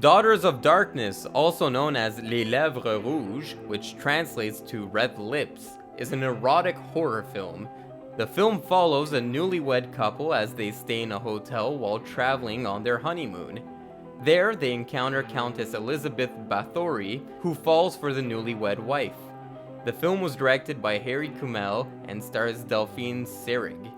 Daughters of Darkness, also known as Les Lèvres Rouges, which translates to Red Lips, is an erotic horror film. The film follows a newlywed couple as they stay in a hotel while traveling on their honeymoon. There, they encounter Countess Elizabeth Bathory, who falls for the newlywed wife. The film was directed by Kümel and stars Delphine Seyrig.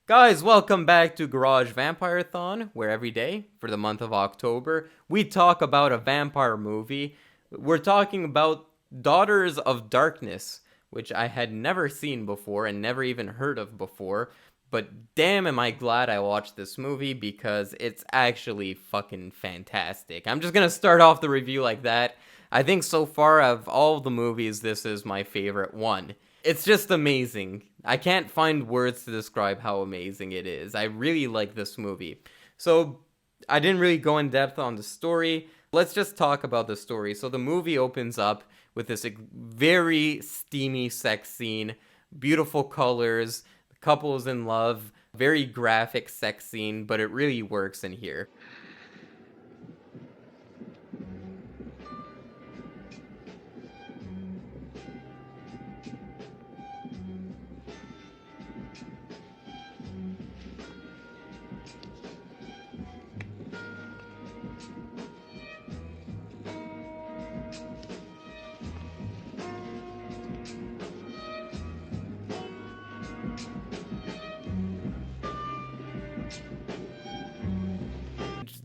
Guys, welcome back to Garage Vampire-thon, where every day, for the month of October, we talk about a vampire movie. We're talking about Daughters of Darkness, which I had never seen before and never even heard of before, but damn am I glad I watched this movie because it's actually fucking fantastic. I'm just gonna start off the review like that. I think so far of all the movies, this is my favorite one. It's just amazing. I can't find words to describe how amazing it is. I really like this movie. So, I didn't really go in depth on the story. Let's just talk about the story. So the movie opens up with this very steamy sex scene, beautiful colors, the couple is in love, very graphic sex scene, but it really works in here.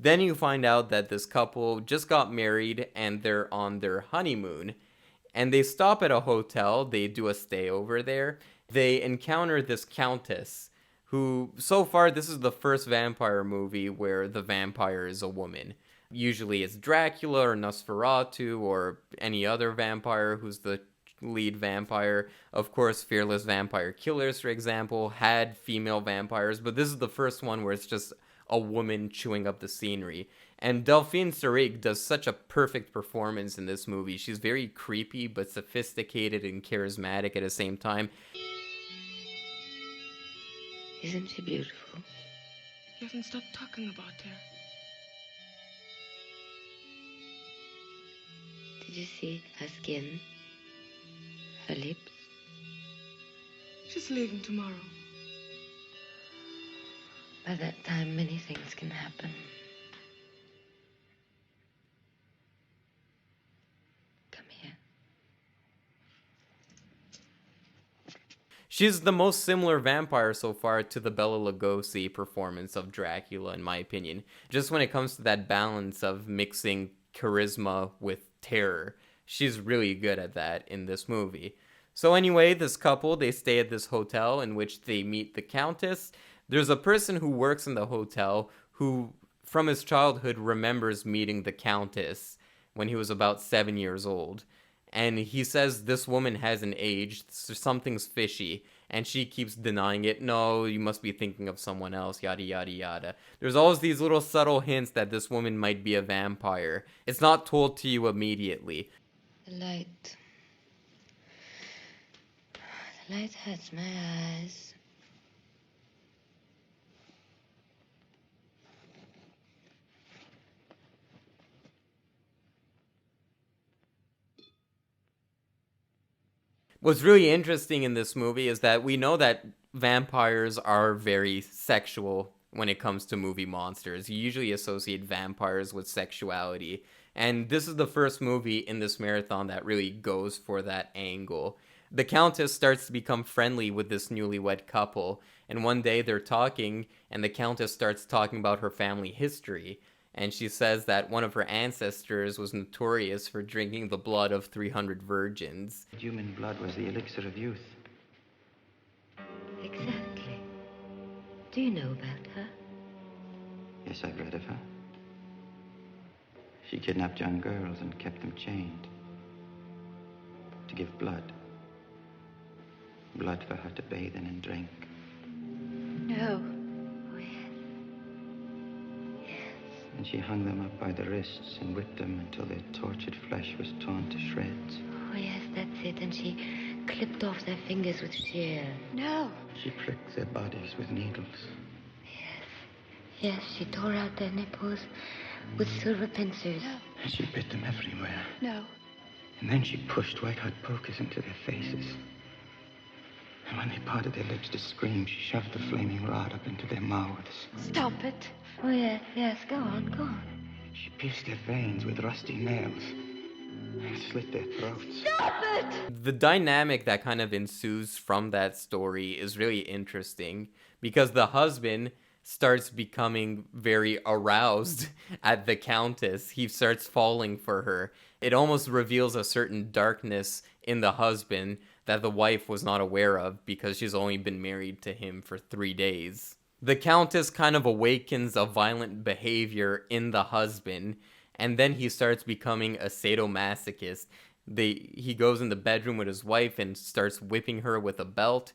Then you find out that this couple just got married and they're on their honeymoon. And they stop at a hotel, they do a stay over there. They encounter this countess, who, so far, this is the first vampire movie where the vampire is a woman. Usually it's Dracula or Nosferatu or any other vampire who's the lead vampire. Of course, Fearless Vampire Killers, for example, had female vampires, but this is the first one where it's just a woman chewing up the scenery. And Delphine Seyrig does such a perfect performance in this movie. She's very creepy, but sophisticated and charismatic at the same time. Isn't she beautiful? You haven't stopped talking about her. Did you see her skin? Her lips? She's leaving tomorrow. By that time, many things can happen. Come here. She's the most similar vampire so far to the Bela Lugosi performance of Dracula, in my opinion. Just when it comes to that balance of mixing charisma with terror. She's really good at that in this movie. So anyway, this couple, they stay at this hotel in which they meet the Countess. There's a person who works in the hotel who, from his childhood, remembers meeting the Countess when he was about 7 years old. And he says this woman hasn't aged, so something's fishy, and she keeps denying it. No, you must be thinking of someone else, yada yada yada. There's always these little subtle hints that this woman might be a vampire. It's not told to you immediately. The light. The light hurts my eyes. What's really interesting in this movie is that we know that vampires are very sexual when it comes to movie monsters. You usually associate vampires with sexuality. And this is the first movie in this marathon that really goes for that angle. The Countess starts to become friendly with this newlywed couple. And one day they're talking, and the Countess starts talking about her family history. And she says that one of her ancestors was notorious for drinking the blood of 300 virgins. Human blood was the elixir of youth. Exactly. Do you know about her? Yes, I've read of her. She kidnapped young girls and kept them chained to give blood. Blood for her to bathe in and drink. No. And she hung them up by the wrists and whipped them until their tortured flesh was torn to shreds. Oh, yes, that's it, and she clipped off their fingers with shears. No. She pricked their bodies with needles. Yes, she tore out their nipples with silver pincers. No. And she bit them everywhere. No. And then she pushed white-hot pokers into their faces. And when they parted their lips to scream, she shoved the flaming rod up into their mouths. Stop it. Oh, yes, go on. She pierced their veins with rusty nails and slit their throats. Stop it! The dynamic that kind of ensues from that story is really interesting because the husband starts becoming very aroused at the countess. He starts falling for her. It almost reveals a certain darkness in the husband that the wife was not aware of because she's only been married to him for 3 days. The countess kind of awakens a violent behavior in the husband, and then he starts becoming a sadomasochist. He goes in the bedroom with his wife and starts whipping her with a belt.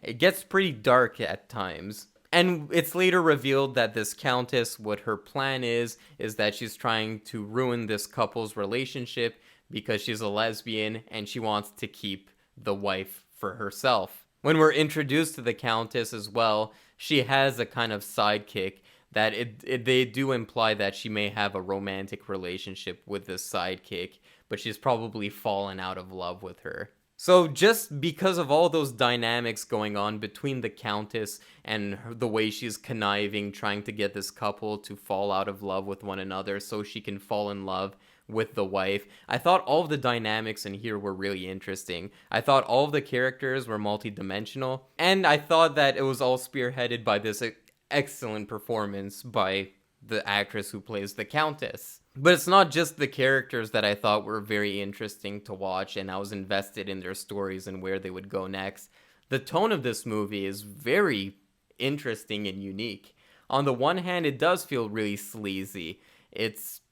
It gets pretty dark at times. And it's later revealed that this countess, what her plan is that she's trying to ruin this couple's relationship because she's a lesbian and she wants to keep the wife for herself. When we're introduced to the countess as well, she has a kind of sidekick that they do imply that she may have a romantic relationship with this sidekick, but she's probably fallen out of love with her. So just because of all those dynamics going on between the countess and the way she's conniving, trying to get this couple to fall out of love with one another so she can fall in love with the wife, I thought all of the dynamics in here were really interesting. I thought all of the characters were multidimensional, and I thought that it was all spearheaded by this excellent performance by the actress who plays the countess. But it's not just the characters that I thought were very interesting to watch, and I was invested in their stories and where they would go next. The tone of this movie is very interesting and unique. On the one hand, it does feel really sleazy. It's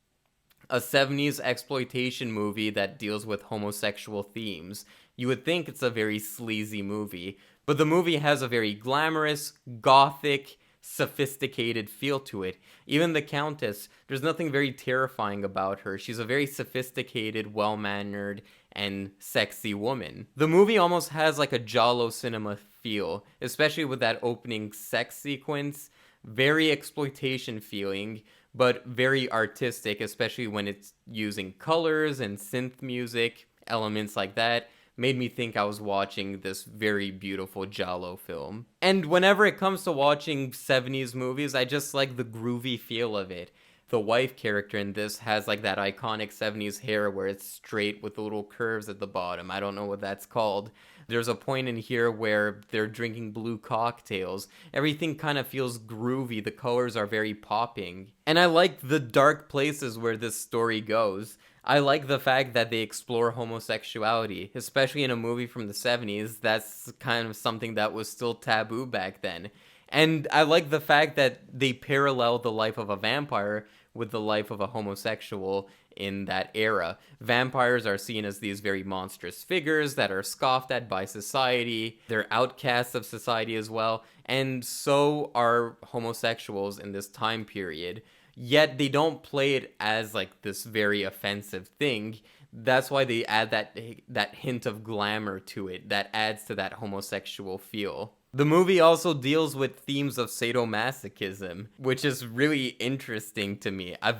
a 70s exploitation movie that deals with homosexual themes. You would think it's a very sleazy movie, but the movie has a very glamorous, gothic, sophisticated feel to it. Even the countess, there's nothing very terrifying about her. She's a very sophisticated, well-mannered, and sexy woman. The movie almost has like a giallo cinema feel, especially with that opening sex sequence. Very exploitation feeling, but very artistic, especially when it's using colors and synth music, elements like that. Made me think I was watching this very beautiful giallo film. And whenever it comes to watching 70s movies, I just like the groovy feel of it. The wife character in this has like that iconic 70s hair where it's straight with the little curves at the bottom. I don't know what that's called. There's a point in here where they're drinking blue cocktails. Everything kind of feels groovy. The colors are very popping. And I like the dark places where this story goes. I like the fact that they explore homosexuality, especially in a movie from the 70s. That's kind of something that was still taboo back then. And I like the fact that they parallel the life of a vampire with the life of a homosexual in that era. Vampires are seen as these very monstrous figures that are scoffed at by society. They're outcasts of society as well. And so are homosexuals in this time period. Yet they don't play it as like this very offensive thing. That's why they add that hint of glamour to it that adds to that homosexual feel. The movie also deals with themes of sadomasochism, which is really interesting to me. I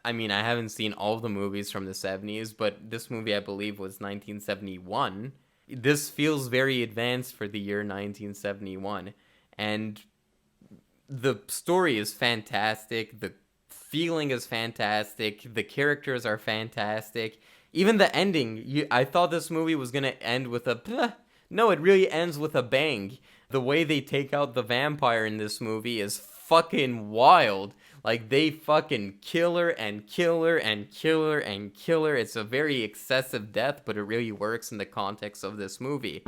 haven't seen all of the movies from the 70s, but this movie I believe was 1971. This feels very advanced for the year 1971. And the story is fantastic, the feeling is fantastic, the characters are fantastic. Even the ending, I thought this movie was going to end with a... No, it really ends with a bang. The way they take out the vampire in this movie is fucking wild. Like, they fucking kill her and kill her and kill her and kill her. It's a very excessive death, but it really works in the context of this movie.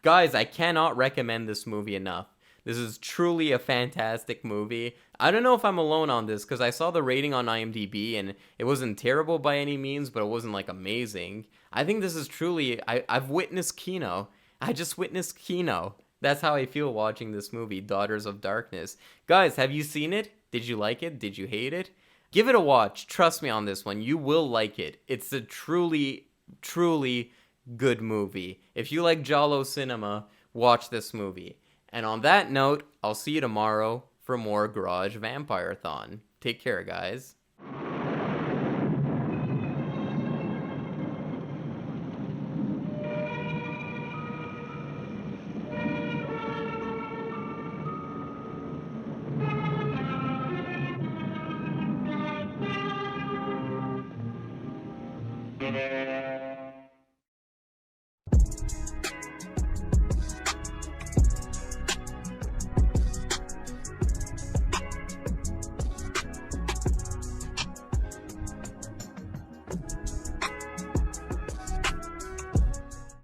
Guys, I cannot recommend this movie enough. This is truly a fantastic movie. I don't know if I'm alone on this, because I saw the rating on IMDb, and it wasn't terrible by any means, but it wasn't, like, amazing. I think this is truly... I've witnessed Kino. I just witnessed Kino. That's how I feel watching this movie, Daughters of Darkness. Guys, have you seen it? Did you like it? Did you hate it? Give it a watch. Trust me on this one. You will like it. It's a truly, truly good movie. If you like Giallo cinema, watch this movie. And on that note, I'll see you tomorrow for more Garage Vampire-thon. Take care, guys. Thank you.